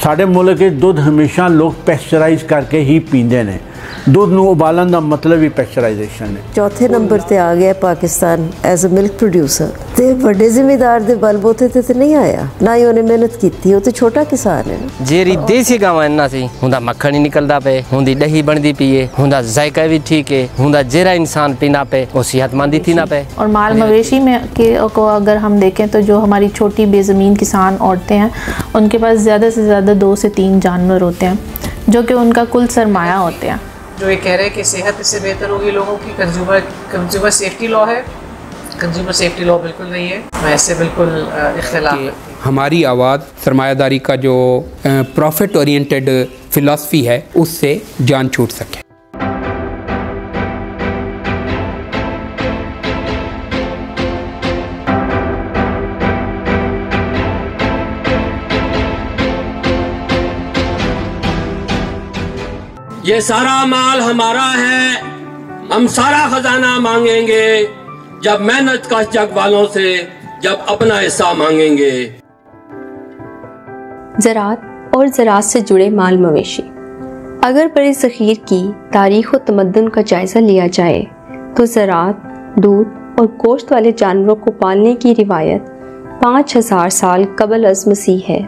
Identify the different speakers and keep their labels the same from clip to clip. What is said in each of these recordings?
Speaker 1: साडे मुल्क के दुध हमेशा लोग पैस्चराइज करके ही पींदे ने। दुध नूं उबालन का मतलब ही पैस्चराइजेशन है।
Speaker 2: चौथे नंबर ते आ गया Pakistan as a milk producer. ते बड़े जिम्मेदार दे बलबोते ते नहीं आया, ना ही उन्हें मेहनत की। वो तो छोटा किसान है।
Speaker 3: जेरी देसी गांव इन्ना सी हुंदा मक्खन ही निकलदा पे, हुंदी दही बनदी पीए, हुंदा जायका भी ठीक है, हुंदा जेरा इंसान पीना पे वो सेहतमंदी थी ना पे।
Speaker 4: और माल मवेशी में को अगर हम देखें तो जो हमारी छोटी बेज़मीन किसान औरतें हैं उनके पास ज़्यादा से ज़्यादा 2 से 3 जानवर होते हैं जो कि उनका कुल सरमाया होते हैं।
Speaker 5: जो ये कह रहे हैं कि सेहत इससे बेहतर होगी लोगों की, कंज्यूमर सेफ्टी लॉ है। कंज्यूमर सेफ्टी लॉ बिल्कुल नहीं है, वैसे बिल्कुल इख्तिलाफ है।
Speaker 6: हमारी आवाज़ सरमायादारी का जो प्रॉफिट ओरिएंटेड फ़िलासफ़ी है उससे जान छूट सके।
Speaker 7: ये सारा माल हमारा है, हम सारा खजाना मांगेंगे जब मेहनत का जग वालों से जब अपना हिस्सा मांगेंगे।
Speaker 8: ज़राअत और ज़राअत से जुड़े माल मवेशी। अगर बड़े ज़ख़ीर की तारीख़ व तमद्दुन का जायज़ा लिया जाए तो ज़राअत, दूध और गोश्त वाले जानवरों को पालने की रिवायत 5000 साल कबल अज़ मसीह है।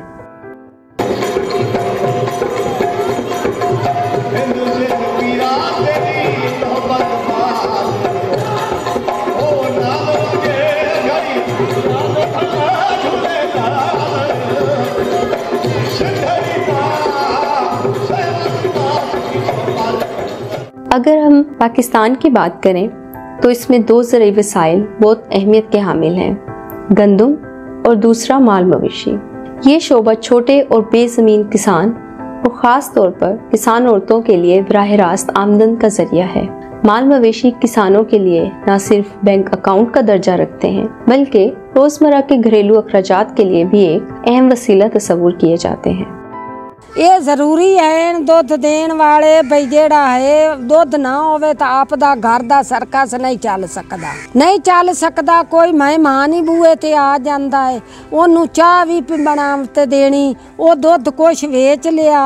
Speaker 8: अगर हम पाकिस्तान की बात करें तो इसमें 2 ज़रूरी वसाइल बहुत अहमियत के हामिल हैं, गंदम और दूसरा माल मवेशी। ये शोबा छोटे और बेज़मीन किसान और ख़ास तौर पर किसान औरतों के लिए बराह रास्त आमदन का जरिया है। माल मवेशी किसानों के लिए न सिर्फ बैंक अकाउंट का दर्जा रखते हैं बल्कि रोज़मर्रा के घरेलू अखराजात के लिए भी एक अहम वसीला तस्वुर किए जाते हैं।
Speaker 9: ये जरूरी है दुध देने वाले भाई जेड़ा है दुध ना होवे तो आपदा घर दा सर्कस नहीं चल सकदा। कोई मेहमान ही बूहे ते आ जांदा है, ओनू चाह भी बना ते देनी, वो दुध कुछ वेच लिया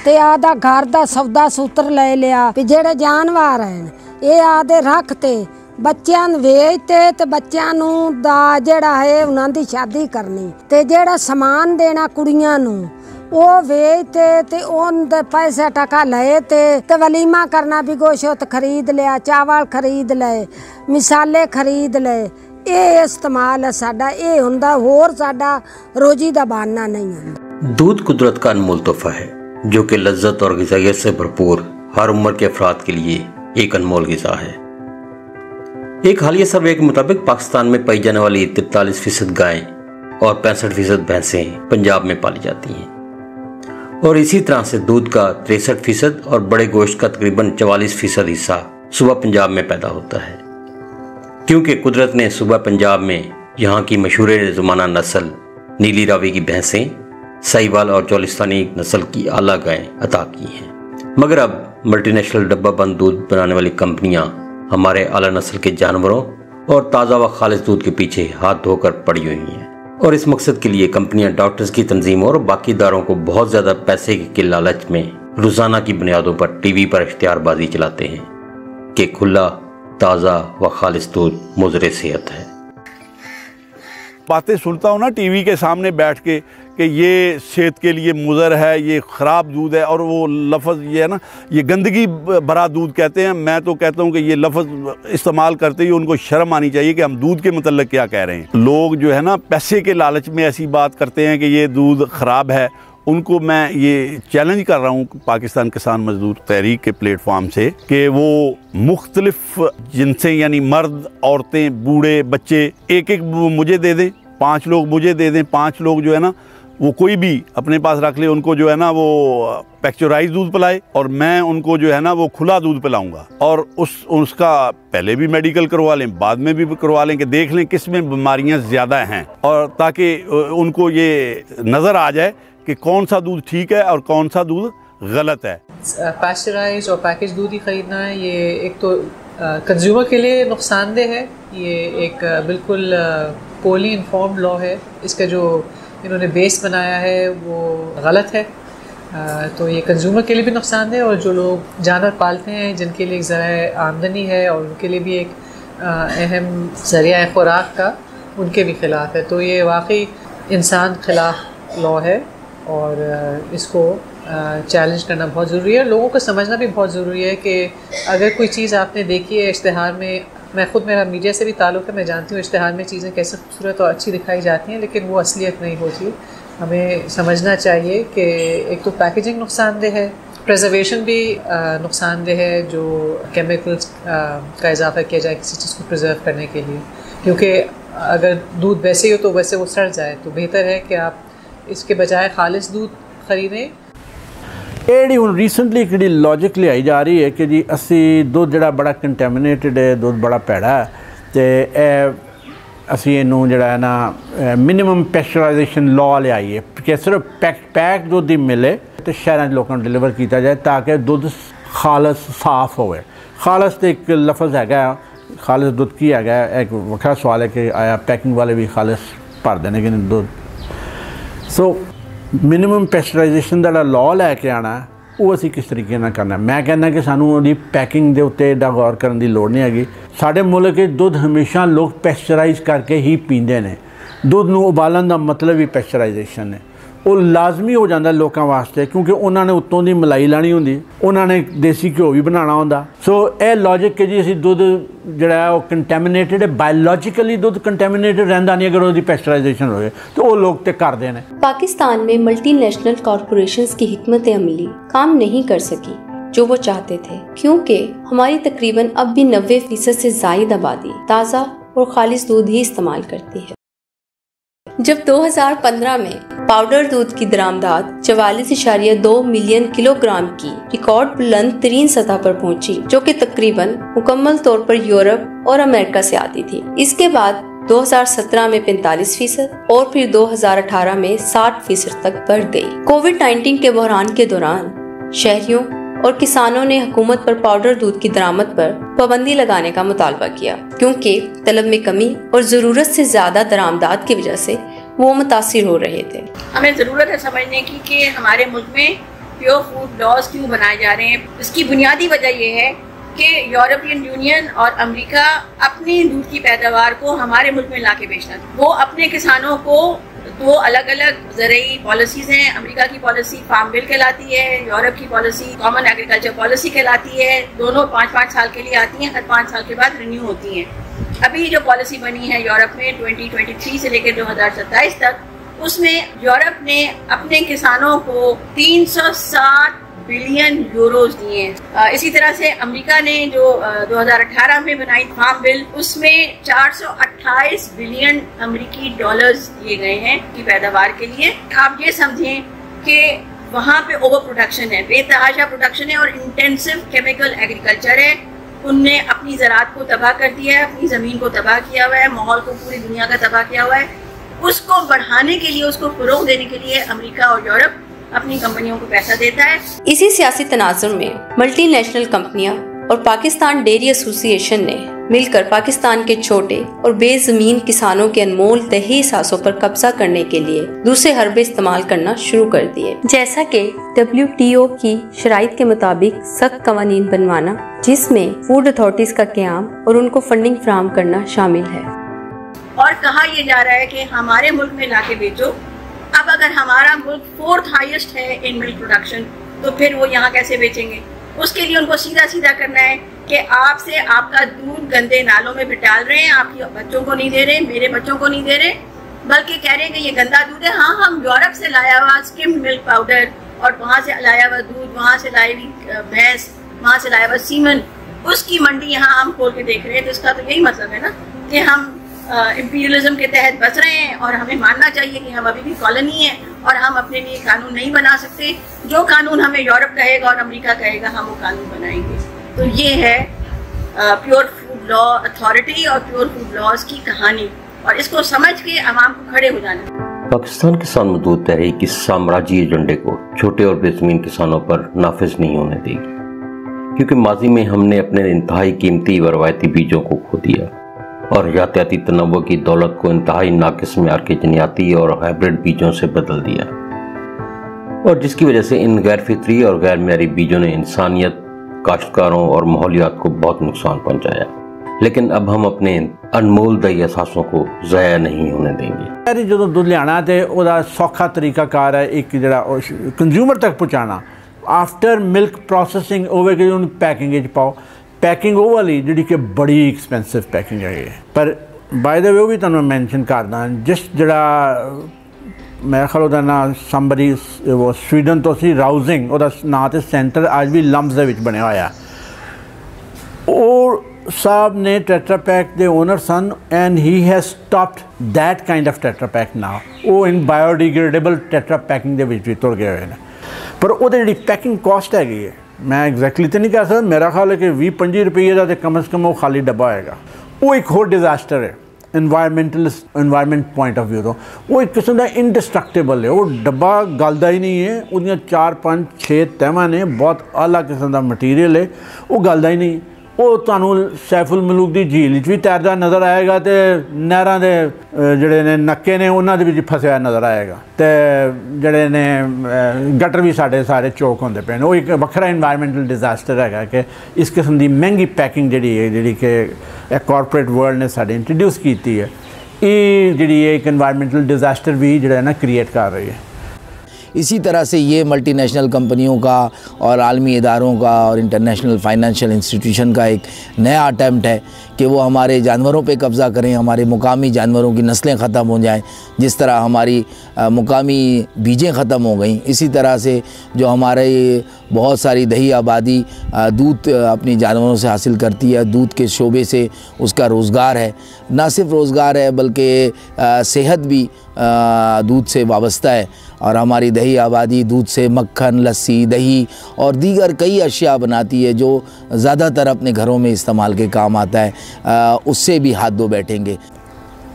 Speaker 9: ते आदा घर दा सौदा सूत्र ले लिया। जेड़े जानवर हैं ये आदे रखते बच्चों वेचते ते बच्चों दा जेड़ा है उन्हां दी शादी करनी ते जेड़ा समान देना कुड़ियां नू वो वेचते ते उन दे पैसे टका लए ते वलीमा करना भी गोश्त खरीद लिया, चावल खरीद ले, मिसाले खरीद ले। ये इस्तेमाल है साडा, ये हुंदा होर साडा रोजी दा बहाना नहीं हुंदा।
Speaker 10: दूध कुदरत का अनमोल तोहफा है जो कि लज्जत और ग़िज़ाइयत से भरपूर हर उम्र के अफराद के लिए एक अनमोल ग़िज़ा है। एक हालिया सर्वे के मुताबिक पाकिस्तान में पाई जाने वाली 43% गायें और 65% भैंसें पंजाब में पाली जाती हैं और इसी तरह से दूध का 63% और बड़े गोश्त का तकरीबन 44% हिस्सा सूबा पंजाब में पैदा होता है, क्योंकि कुदरत ने सूबा पंजाब में यहाँ की मशहूर ज़माना नस्ल नीली रावी की भैंसें, साहिवाल और चोलिस्तानी नस्ल की आला गायें अता की हैं। मगर अब मल्टीनेशनल डब्बा बंद दूध बनाने वाली कंपनियां हमारे आला नस्ल के जानवरों और ताज़ा व खालिस दूध के पीछे हाथ धोकर पड़ी हुई हैं और इस मकसद के लिए कंपनियां डॉक्टर्स की तंजीमों और बाकी इदारों को बहुत ज़्यादा पैसे के लालच में रोज़ाना की बुनियादों पर टीवी पर इख्तियारबाजी चलाते हैं कि खुला, ताज़ा व खालिस दूध मुज़र सेहत है।
Speaker 11: बातें सुनता हूँ ना टीवी के सामने बैठ के कि ये सेहत के लिए मुज़र है, ये ख़राब दूध है, और वो लफ्ज़ ये है ना, ये गंदगी भरा दूध कहते हैं। मैं तो कहता हूँ कि ये लफ्ज़ इस्तेमाल करते ही उनको शर्म आनी चाहिए कि हम दूध के मतलब क्या कह रहे हैं। लोग जो है ना पैसे के लालच में ऐसी बात करते हैं कि ये दूध ख़राब है। उनको मैं ये चैलेंज कर रहा हूँ पाकिस्तान किसान मजदूर तहरीक के प्लेटफॉर्म से कि वो मुख्तलिफ जिनसें यानी मर्द, औरतें, बूढ़े, बच्चे एक मुझे दे दें, 5 लोग मुझे दे दें, 5 लोग जो है ना वो कोई भी अपने पास रख ले, उनको जो है ना वो पैक्चराइज दूध पिलाए और मैं उनको जो है ना वो खुला दूध पिलाऊंगा और उसका पहले भी मेडिकल करवा लें, बाद में भी करवा लें कि देख लें किस में बीमारियां ज़्यादा हैं, और ताकि उनको ये नज़र आ जाए कि कौन सा दूध ठीक है और कौन सा दूध गलत है।
Speaker 5: पैस्चराइज और पैकेज दूध ही ख़रीदना है, ये एक तो कंज्यूमर के लिए नुकसानदेह है, ये एक बिल्कुल पोली इन्फॉर्म्ड लॉ है। इसका जो इन्होंने बेस बनाया है वो गलत है तो ये कंज्यूमर के लिए भी नुकसान है और जो लोग जानवर पालते हैं जिनके लिए एक ज़रिया आमदनी है और उनके लिए भी एक अहम ज़रिया खुराक का, उनके भी ख़िलाफ़ है। तो ये वाकई इंसान खिलाफ लॉ है और इसको चैलेंज करना बहुत ज़रूरी है। लोगों को समझना भी बहुत ज़रूरी है कि अगर कोई चीज़ आपने देखी है इश्तिहार में, मैं ख़ुद मेरा मीडिया से भी ताल्लुक़ है, मैं जानती हूँ इश्तिहार में चीज़ें कैसे खूबसूरत और अच्छी दिखाई जाती हैं, लेकिन वो असलियत नहीं होती। हमें समझना चाहिए कि एक तो पैकेजिंग नुकसानदेह है, प्रिजर्वेशन भी नुकसानदेह है, जो केमिकल्स का इजाफा किया जाए किसी चीज़ को प्रिजर्व करने के लिए, क्योंकि अगर दूध वैसे ही हो तो वैसे वो सड़ जाए। तो बेहतर है कि आप इसके बजाय खालिस दूध ख़रीदें।
Speaker 1: ਇਹ ਹੁਣ ਰੀਸੈਂਟਲੀ ਇੱਕ ਜਿਹੜੀ ਲੌਜਿਕ ਲਿਆਈ ਜਾ ਰਹੀ ਹੈ ਕਿ ਜੀ ਅਸੀਂ ਦੁੱਧ ਜਿਹੜਾ ਬੜਾ ਕੰਟੈਮੀਨੇਟਡ ਹੈ, ਦੁੱਧ ਬੜਾ ਭੈੜਾ ਹੈ ਤੇ ਇਹ ਅਸੀਂ ਇਹਨੂੰ ਜਿਹੜਾ ਹੈ ਨਾ ਮਿਨੀਮਮ ਪੈਸਚਰਾਈਜੇਸ਼ਨ ਲਾਅ ਲਿਆਈਏ ਕਿ ਸਿਰਫ ਪੈਕ ਦੁੱਧ ਹੀ ਮਿਲੇ ਤੇ ਸ਼ਹਿਰਾਂ 'ਚ ਲੋਕਾਂ ਨੂੰ ਡਿਲੀਵਰ ਕੀਤਾ ਜਾਏ ਤਾਂ ਕਿ ਦੁੱਧ ਖਾਲਸ ਸਾਫ਼ ਹੋਵੇ। ਖਾਲਸ ਤੇ ਇੱਕ ਲਫ਼ਜ਼ ਹੈਗਾ, ਖਾਲਸ ਦੁੱਧ ਕੀ ਹੈਗਾ ਇੱਕ ਵੱਖਰਾ ਸਵਾਲ ਹੈ ਕਿ ਆਇਆ ਪੈਕਿੰਗ ਵਾਲੇ ਵੀ ਖਾਲਸ ਭਰਦੇ ਨੇ ਕਿ ਨਹੀਂ ਦੁੱਧ। ਸੋ मिनिमम पैस्चराइजेशन का लॉ लैके आना वो असी किस तरीके नाल करना। मैं कहना कि सानू उहदी पैकिंग दे उत्ते एडा गौर करन दी लोड़ नहीं हैगी। साडे मुल्क विच दुध हमेशा लोग पैस्चराइज करके ही पींदे ने। दुध नूं उबालन दा मतलब ही पैस्चराइजेशन है। वो लाजमी हो जाता लोगों वास्ते क्योंकि उन्होंने उत्तों की मलाई लानी होंगी, उन्होंने देसी घ्यो भी बनाना होंदा। सो यह लॉजिक कि जी असी दुध जिहड़ा है वो कंटैमिनेटेड है, बायोलॉजिकली दुध कंटैमिनेटेड रहिंदा नहीं अगर उसकी पैस्चराइजेशन होए तो वो लोग तो करते हैं।
Speaker 8: पाकिस्तान में मल्टीनेशनल कॉरपोरेशंस की हिकमत अमली काम नहीं कर सकी जो वो चाहते थे, क्योंकि हमारी तकरीबन अब भी 90% से ज़ायद आबादी ताज़ा और खालिस दूध ही इस्तेमाल करती है। जब 2015 में पाउडर दूध की दरामदात 44.2 मिलियन किलोग्राम की रिकॉर्ड बुलंद तरीन सतह पर पहुंची, जो कि तकरीबन मुकम्मल तौर पर यूरोप और अमेरिका से आती थी। इसके बाद 2017 में 45% और फिर 2018 में 60% तक बढ़ गई। कोविड-19 के बहरान के दौरान शहरियों और किसानों ने हुकूमत पर पाउडर दूध की दरामद पर पाबंदी लगाने का मुतालबा किया, क्योंकि तलब में कमी और जरूरत से ज्यादा दरामदात की वजह से वो मुतासिर हो रहे थे।
Speaker 12: हमें जरूरत है समझने की कि हमारे मुल्क में प्योर फूड लॉज क्यों बनाए जा रहे हैं। इसकी बुनियादी वजह यह है कि यूरोपियन यूनियन और अमेरिका अपनी दूध की पैदावार को हमारे मुल्क में लाके बेचना, वो अपने किसानों को दो अलग अलग ज़रूरी पॉलिसीज़ हैं। अमेरिका की पॉलिसी फार्म बिल कहलाती है, यूरोप की पॉलिसी कॉमन एग्रीकल्चर पॉलिसी कहलाती है। दोनों 5-5 साल के लिए आती हैं, हर 5 साल के बाद रिन्यू होती हैं। अभी जो पॉलिसी बनी है यूरोप में 2023 से लेकर 2027 तक, उसमें यूरोप ने अपने किसानों को 360 बिलियन यूरोज दिए हैं। इसी तरह से अमेरिका ने जो 2018 में बनाई फार्म बिल, उसमें 428 बिलियन अमेरिकी डॉलर्स दिए गए हैं की पैदावार के लिए। आप ये समझें कि वहाँ पे ओवर प्रोडक्शन है, बेतहाशा प्रोडक्शन है और इंटेंसिव केमिकल एग्रीकल्चर है। उनने अपनी ज़राअत को तबाह कर दिया है, अपनी ज़मीन को तबाह किया हुआ है, माहौल को पूरी दुनिया का तबाह किया हुआ है। उसको बढ़ाने के लिए, उसको फ़रोग़ देने के लिए अमेरिका और यूरोप अपनी कंपनियों को पैसा देता है।
Speaker 8: इसी सियासी तनाजुर में मल्टीनेशनल कंपनियां और पाकिस्तान डेयरी एसोसिएशन ने मिलकर पाकिस्तान के छोटे और बेजमीन किसानों के अनमोल दही सासों पर कब्जा करने के लिए दूसरे हरबे इस्तेमाल करना शुरू कर दिए, जैसा कि WTO की शराइत के मुताबिक सख्त कवानीन बनवाना, जिसमें फूड अथॉरिटीज का क़याम और उनको फंडिंग फराहम करना शामिल है।
Speaker 12: और कहा यह जा रहा है कि हमारे मुल्क में लाके बेचो। अब अगर हमारा मुल्क 4th हाईएस्ट है इन मिल्क प्रोडक्शन, तो फिर वो यहाँ कैसे बेचेंगे? उसके लिए उनको सीधा सीधा करना है कि आपसे आपका दूध गंदे नालों में डाल रहे हैं, आपके बच्चों को नहीं दे रहे, मेरे बच्चों को नहीं दे रहे, बल्कि कह रहे हैं कि ये गंदा दूध है। हाँ, हम यूरोप से लाया हुआ स्किम्ड मिल्क पाउडर और वहाँ से लाया हुआ दूध, वहाँ से लाई हुई भैंस, वहाँ से लाया हुआ सीमन, उसकी मंडी यहाँ हम खोल के देख रहे हैं। तो इसका तो यही मतलब है ना कि हम इंपीरियलिज्म के तहत बच रहे हैं और हमें मानना चाहिए कि हम अभी भी कॉलोनी है और हम अपने लिए कानून नहीं बना सकते। जो कानून हमें यूरोप कहेगा और अमेरिका कहेगा, हम वो कानून बनाएंगे। तो ये है प्योर फूड लॉ अथॉरिटी और प्योर फूड लॉज की कहानी, और इसको समझ के आवाम को खड़े हो जाना।
Speaker 10: पाकिस्तान किसान मजदूर तहरीक इस साम्राज्यी एजेंडे को छोटे और बेजमीन किसानों पर नाफिज नहीं होने देगी, क्योंकि माजी में हमने अपने इंतहाई कीमती व रवायती बीजों को खो दिया और यातायाती तनव्वुर की दौलत को इंतहाई नाकिस मेयार के जनियाती और हाइब्रिड बीजों से बदल दिया। और जिसकी वजह से इन गैर फितरी और गैर मेयारी बीजों ने इंसानियत, काश्तकारों और माहौलियात को बहुत नुकसान पहुंचाया। लेकिन अब हम अपने अनमोल दही असासों को ज़ाया नहीं होने देंगे।
Speaker 1: जो दुध लियाना तो वह सौखा तरीकाकार है, एक जरा कंज्यूमर तक पहुँचाना। आफ्टर मिल्क प्रोसैसिंग होवे कि उन्हें पैकिंग पाओ, पैकिंग वो वाली जी कि बड़ी एक्सपेंसिव पैकिंग है। पर बाय द वे वो भी तुहानूं मैंशन करदा, जिस जरा मेरे ख्याल उहदा नाम संबरी वो स्वीडन तो सी राउजिंग, उहदा नाम तो सेंटर अज भी लम्स दे विच बनिया होया। वो साहब ने टेट्रा पैक के owner son and he has stopped that kind of Tetra Pak now. वो इन बायोडिग्रेडेबल टेट्रा पैकिंग के विच भी तुर गए हुए हैं। पर वो जी पैकिंग कॉस्ट हैगी है, मैं एग्जैक्टली तो नहीं कह सकता, मेरा ख्याल है कि 20-25 रुपये का तो कम से कम वो खाली डब्बा होएगा। वो एक होर डिजास्टर है एनवायरमेंट पॉइंट ऑफ व्यू तो। वो एक किस्म का इनडिस्ट्रक्टेबल है, वो डब्बा गलदा ही नहीं है, उन्हें 4-5-6 तहवां ने, बहुत आला किस्म का मटीरियल है, वो गलदा ही नहीं। वो तुहानूं सैफुल मलूक की झील भी तैरदा नज़र आएगा, तो नहरां दे जिहड़े ने नक्के ने उन्हां दे विच फसिया नज़र आएगा, तो जिहड़े ने गटर भी साढ़े सारे चौक होंदे पे। वो एक वखरा इन्वायरमेंटल डिजास्टर है कि इस किस्म की महंगी पैकिंग जी कि कॉरपोरेट वर्ल्ड ने साढ़े इंट्रोड्यूस की है, ये जी एक इन्वायरमेंटल डिजास्टर भी जिहड़ा ना क्रिएट कर रही है।
Speaker 13: इसी तरह से ये मल्टीनेशनल कंपनियों का और आलमी इदारों का और इंटरनेशनल फाइनेंशियल इंस्टीट्यूशन का एक नया अटैम्प्ट है कि वो हमारे जानवरों पे कब्ज़ा करें, हमारे मुकामी जानवरों की नस्लें ख़त्म हो जाएं। जिस तरह हमारी मुकामी बीजें ख़त्म हो गई, इसी तरह से जो हमारे बहुत सारी दही आबादी दूध अपनी जानवरों से हासिल करती है, दूध के शोबे से उसका रोज़गार है, ना सिर्फ रोज़गार है बल्कि सेहत भी दूध से वाबस्ता है। और हमारी दही आबादी दूध से मक्खन, लस्सी, दही और दीगर कई अशिया बनाती है जो ज़्यादातर अपने घरों में इस्तेमाल के काम आता है, उससे भी हाथ धो बैठेंगे।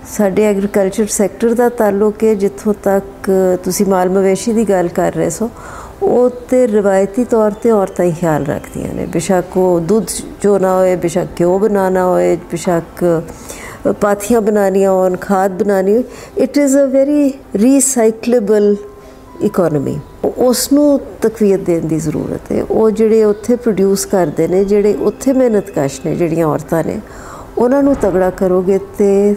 Speaker 2: साडे एग्रीकल्चर सैक्टर का ताल्लुक है, जिथों तक तुसी माल मवेशी की गल कर रहे सो, वो तो रिवायती तौर पर औरतां ही ख्याल रखदियां ने। बेशक वो दुध चोना होए, बेशक घ्यो बनाना होए, बेशक पाथियां बनानियां होन, खाद बनानी हो, it is a very recyclable economy. उसनूं तकवीयत देने की जरूरत है। वो जिहड़े उत्थे प्रोड्यूस करते हैं, जिहड़े उत्थे मेहनतकश ने, जिहड़ियां औरतां ने, उन्हां नूं तगड़ा करोगे तो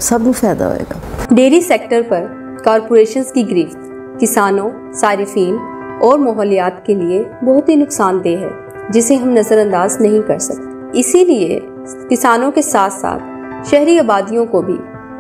Speaker 2: सब नूं फायदा होएगा।
Speaker 8: डेयरी सेक्टर पर कॉरपोरेशंस की गिरफ्त किसानों, सारिफीन और माहौलियात के लिए बहुत ही नुकसानदेह है, जिसे हम नज़रअंदाज नहीं कर सकते। इसीलिए किसानों के साथ साथ शहरी आबादियों को भी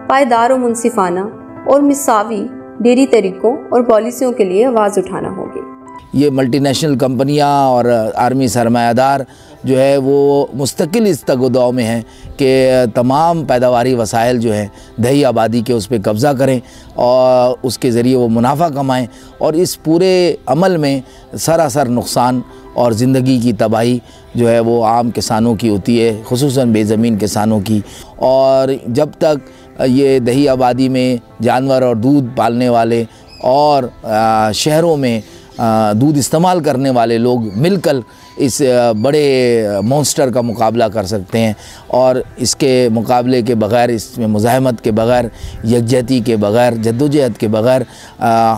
Speaker 8: पायदार और मुनसिफाना और मिसावी डेयरी तरीकों और पॉलिसियों के लिए आवाज़ उठाना होगी।
Speaker 13: ये मल्टीनेशनल कंपनियां और आर्मी सरमायादार जो है वो मुस्तकिल इस तगदाव में हैं कि तमाम पैदावारी वसाइल जो हैं दही आबादी के उस पर कब्ज़ा करें और उसके ज़रिए वो मुनाफा कमाएं, और इस पूरे अमल में सरासर नुकसान और ज़िंदगी की तबाही जो है वो आम किसानों की होती है, खुसूसन बेज़मीन किसानों की। और जब तक ये दही आबादी में जानवर और दूध पालने वाले और शहरों में दूध इस्तेमाल करने वाले लोग मिलकर इस बड़े मॉन्स्टर का मुकाबला कर सकते हैं, और इसके मुकाबले के बग़ैर, इसमें मुज़ाहमत के बग़ैर, यकजहती के बग़ैर, जद्दोजहद के बग़ैर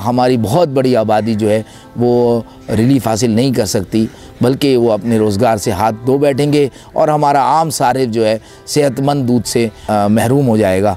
Speaker 13: हमारी बहुत बड़ी आबादी जो है वो रिलीफ हासिल नहीं कर सकती, बल्कि वो अपने रोज़गार से हाथ धो बैठेंगे और हमारा आम सारिफ जो है सेहतमंद दूध से महरूम हो जाएगा।